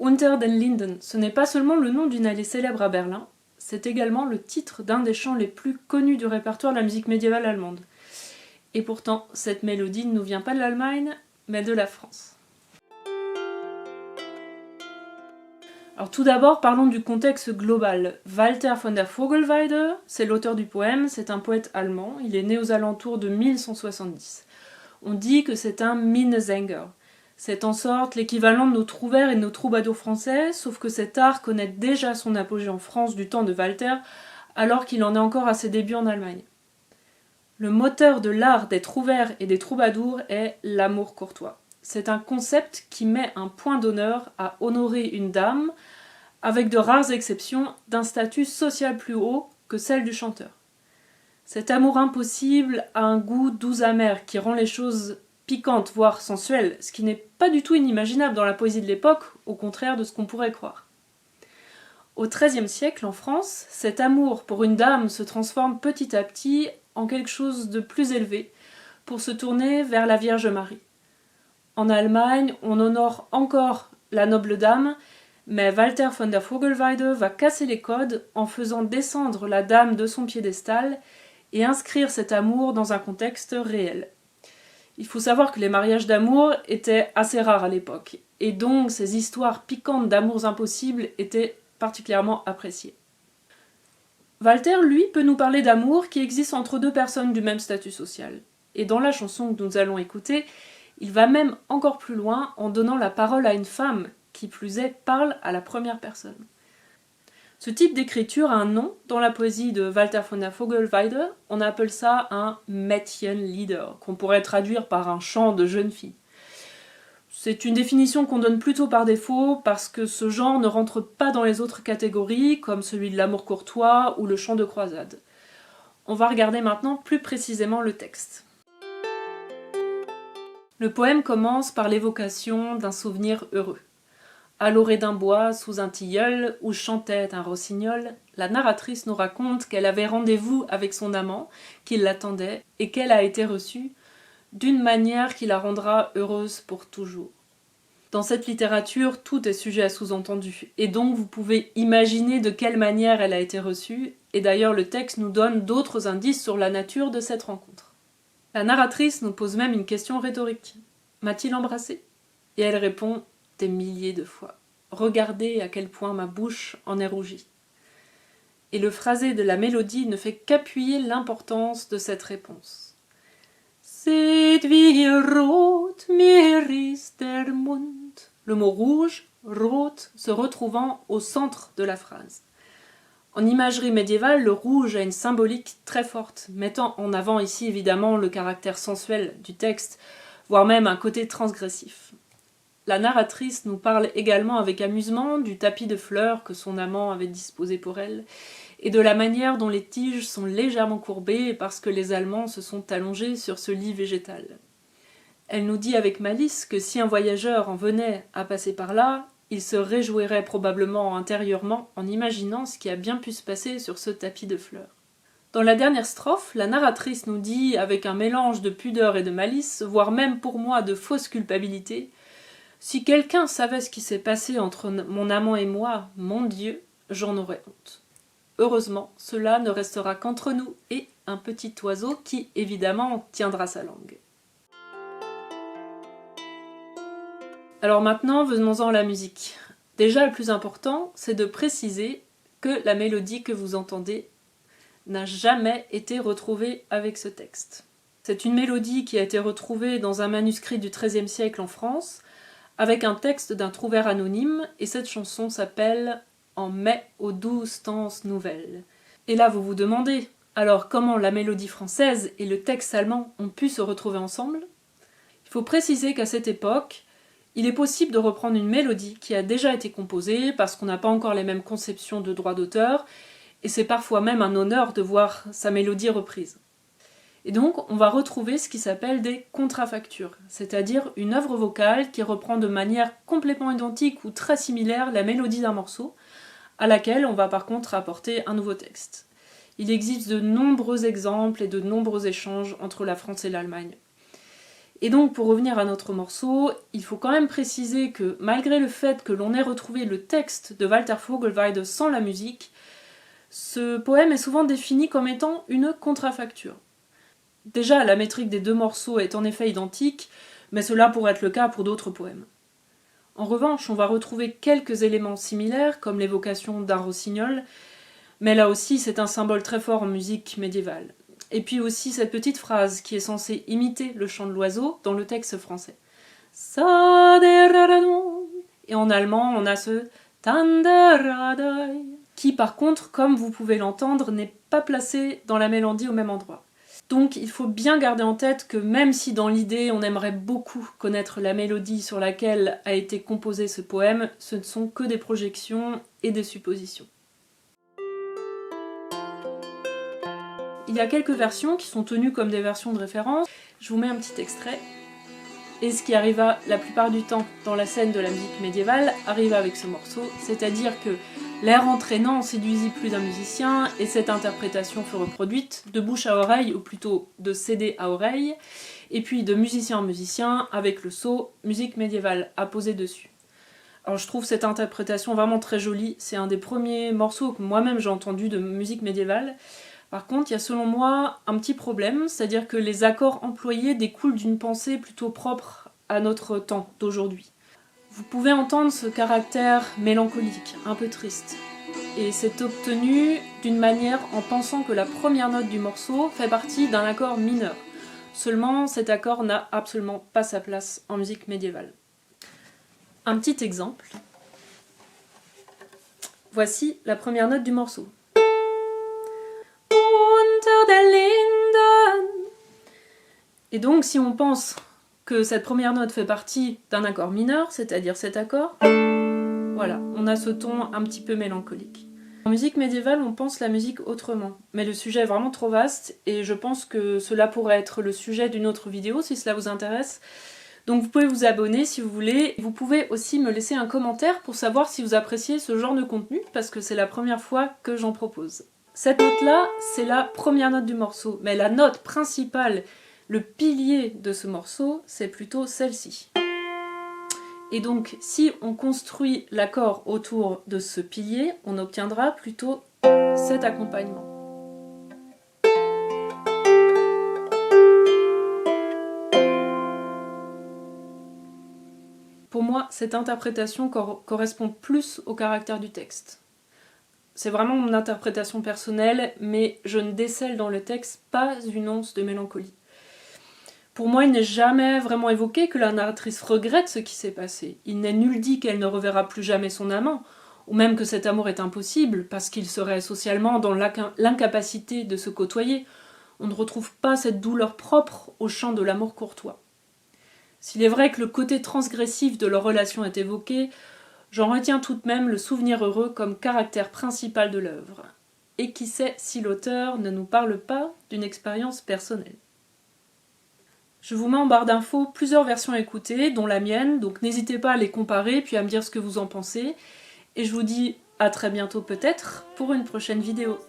Unter den Linden, ce n'est pas seulement le nom d'une allée célèbre à Berlin, c'est également le titre d'un des chants les plus connus du répertoire de la musique médiévale allemande. Et pourtant, cette mélodie ne nous vient pas de l'Allemagne, mais de la France. Alors tout d'abord, parlons du contexte global. Walther von der Vogelweide, c'est l'auteur du poème, c'est un poète allemand, il est né aux alentours de 1170. On dit que c'est un Minnesänger. C'est en sorte l'équivalent de nos trouvères et de nos troubadours français, sauf que cet art connaît déjà son apogée en France du temps de Walther, alors qu'il en est encore à ses débuts en Allemagne. Le moteur de l'art des trouvères et des troubadours est l'amour courtois. C'est un concept qui met un point d'honneur à honorer une dame, avec de rares exceptions, d'un statut social plus haut que celle du chanteur. Cet amour impossible a un goût doux amer qui rend les choses piquantes, voire sensuelles, ce qui n'est pas du tout inimaginable dans la poésie de l'époque, au contraire de ce qu'on pourrait croire. Au XIIIe siècle, en France, cet amour pour une dame se transforme petit à petit en quelque chose de plus élevé, pour se tourner vers la Vierge Marie. En Allemagne, on honore encore la noble dame, mais Walther von der Vogelweide va casser les codes en faisant descendre la dame de son piédestal et inscrire cet amour dans un contexte réel. Il faut savoir que les mariages d'amour étaient assez rares à l'époque, et donc ces histoires piquantes d'amours impossibles étaient particulièrement appréciées. Walther, lui, peut nous parler d'amour qui existe entre deux personnes du même statut social. Et dans la chanson que nous allons écouter, il va même encore plus loin en donnant la parole à une femme, qui plus est, parle à la première personne. Ce type d'écriture a un nom dans la poésie de Walther von der Vogelweide, on appelle ça un Mädchenlieder, qu'on pourrait traduire par un chant de jeune fille. C'est une définition qu'on donne plutôt par défaut parce que ce genre ne rentre pas dans les autres catégories, comme celui de l'amour courtois ou le chant de croisade. On va regarder maintenant plus précisément le texte. Le poème commence par l'évocation d'un souvenir heureux. À l'orée d'un bois, sous un tilleul, où chantait un rossignol, la narratrice nous raconte qu'elle avait rendez-vous avec son amant, qu'il l'attendait, et qu'elle a été reçue d'une manière qui la rendra heureuse pour toujours. Dans cette littérature, tout est sujet à sous-entendu, et donc vous pouvez imaginer de quelle manière elle a été reçue, et d'ailleurs le texte nous donne d'autres indices sur la nature de cette rencontre. La narratrice nous pose même une question rhétorique. M'a-t-il embrassé ? Et elle répond des milliers de fois. Regardez à quel point ma bouche en est rougie. Et le phrasé de la mélodie ne fait qu'appuyer l'importance de cette réponse. Seht wie rot mir ist der Mund. Le mot rouge, rot, se retrouvant au centre de la phrase. En imagerie médiévale, le rouge a une symbolique très forte, mettant en avant ici évidemment le caractère sensuel du texte, voire même un côté transgressif. La narratrice nous parle également avec amusement du tapis de fleurs que son amant avait disposé pour elle, et de la manière dont les tiges sont légèrement courbées parce que les Allemands se sont allongés sur ce lit végétal. Elle nous dit avec malice que si un voyageur en venait à passer par là, il se réjouirait probablement intérieurement en imaginant ce qui a bien pu se passer sur ce tapis de fleurs. Dans la dernière strophe, la narratrice nous dit, avec un mélange de pudeur et de malice, voire même pour moi de fausse culpabilité, « Si quelqu'un savait ce qui s'est passé entre mon amant et moi, mon Dieu, j'en aurais honte. » Heureusement, cela ne restera qu'entre nous et un petit oiseau qui, évidemment, tiendra sa langue. Alors maintenant, venons-en à la musique. Déjà, le plus important, c'est de préciser que la mélodie que vous entendez n'a jamais été retrouvée avec ce texte. C'est une mélodie qui a été retrouvée dans un manuscrit du XIIIe siècle en France, avec un texte d'un trouvère anonyme, et cette chanson s'appelle « En mai aux 12 stances nouvelles ». Et là, vous vous demandez, alors comment la mélodie française et le texte allemand ont pu se retrouver ensemble ? Il faut préciser qu'à cette époque, il est possible de reprendre une mélodie qui a déjà été composée parce qu'on n'a pas encore les mêmes conceptions de droit d'auteur, et c'est parfois même un honneur de voir sa mélodie reprise. Et donc, on va retrouver ce qui s'appelle des contrafactures, c'est-à-dire une œuvre vocale qui reprend de manière complètement identique ou très similaire la mélodie d'un morceau, à laquelle on va par contre apporter un nouveau texte. Il existe de nombreux exemples et de nombreux échanges entre la France et l'Allemagne. Et donc pour revenir à notre morceau, il faut quand même préciser que malgré le fait que l'on ait retrouvé le texte de Walter Vogelweide sans la musique, ce poème est souvent défini comme étant une contrafacture. Déjà, la métrique des deux morceaux est en effet identique, mais cela pourrait être le cas pour d'autres poèmes. En revanche, on va retrouver quelques éléments similaires, comme l'évocation d'un rossignol, mais là aussi c'est un symbole très fort en musique médiévale. Et puis aussi cette petite phrase qui est censée imiter le chant de l'oiseau dans le texte français. Et en allemand, on a ce Tanderadai, qui par contre, comme vous pouvez l'entendre, n'est pas placé dans la mélodie au même endroit. Donc il faut bien garder en tête que même si dans l'idée on aimerait beaucoup connaître la mélodie sur laquelle a été composé ce poème, ce ne sont que des projections et des suppositions. Il y a quelques versions qui sont tenues comme des versions de référence. Je vous mets un petit extrait. Et ce qui arriva la plupart du temps dans la scène de la musique médiévale arriva avec ce morceau, c'est-à-dire que l'air entraînant séduisit plus d'un musicien et cette interprétation fut reproduite de bouche à oreille, ou plutôt de CD à oreille, et puis de musicien en musicien avec le sceau « musique médiévale » à poser dessus. Alors je trouve cette interprétation vraiment très jolie, c'est un des premiers morceaux que moi-même j'ai entendu de musique médiévale. Par contre, il y a selon moi un petit problème, c'est-à-dire que les accords employés découlent d'une pensée plutôt propre à notre temps d'aujourd'hui. Vous pouvez entendre ce caractère mélancolique, un peu triste. Et c'est obtenu d'une manière en pensant que la première note du morceau fait partie d'un accord mineur. Seulement, cet accord n'a absolument pas sa place en musique médiévale. Un petit exemple. Voici la première note du morceau. Et donc, si on pense que cette première note fait partie d'un accord mineur, c'est-à-dire cet accord, voilà, on a ce ton un petit peu mélancolique. En musique médiévale, on pense la musique autrement, mais le sujet est vraiment trop vaste et je pense que cela pourrait être le sujet d'une autre vidéo si cela vous intéresse. Donc vous pouvez vous abonner si vous voulez. Vous pouvez aussi me laisser un commentaire pour savoir si vous appréciez ce genre de contenu, parce que c'est la première fois que j'en propose. Cette note-là, c'est la première note du morceau, mais la note principale, le pilier de ce morceau, c'est plutôt celle-ci. Et donc, si on construit l'accord autour de ce pilier, on obtiendra plutôt cet accompagnement. Pour moi, cette interprétation correspond plus au caractère du texte. C'est vraiment mon interprétation personnelle, mais je ne décèle dans le texte pas une once de mélancolie. Pour moi, il n'est jamais vraiment évoqué que la narratrice regrette ce qui s'est passé. Il n'est nul dit qu'elle ne reverra plus jamais son amant, ou même que cet amour est impossible, parce qu'il serait socialement dans l'incapacité de se côtoyer. On ne retrouve pas cette douleur propre au chant de l'amour courtois. S'il est vrai que le côté transgressif de leur relation est évoqué, j'en retiens tout de même le souvenir heureux comme caractère principal de l'œuvre. Et qui sait si l'auteur ne nous parle pas d'une expérience personnelle. Je vous mets en barre d'infos plusieurs versions écoutées, dont la mienne, donc n'hésitez pas à les comparer puis à me dire ce que vous en pensez. Et je vous dis à très bientôt peut-être pour une prochaine vidéo.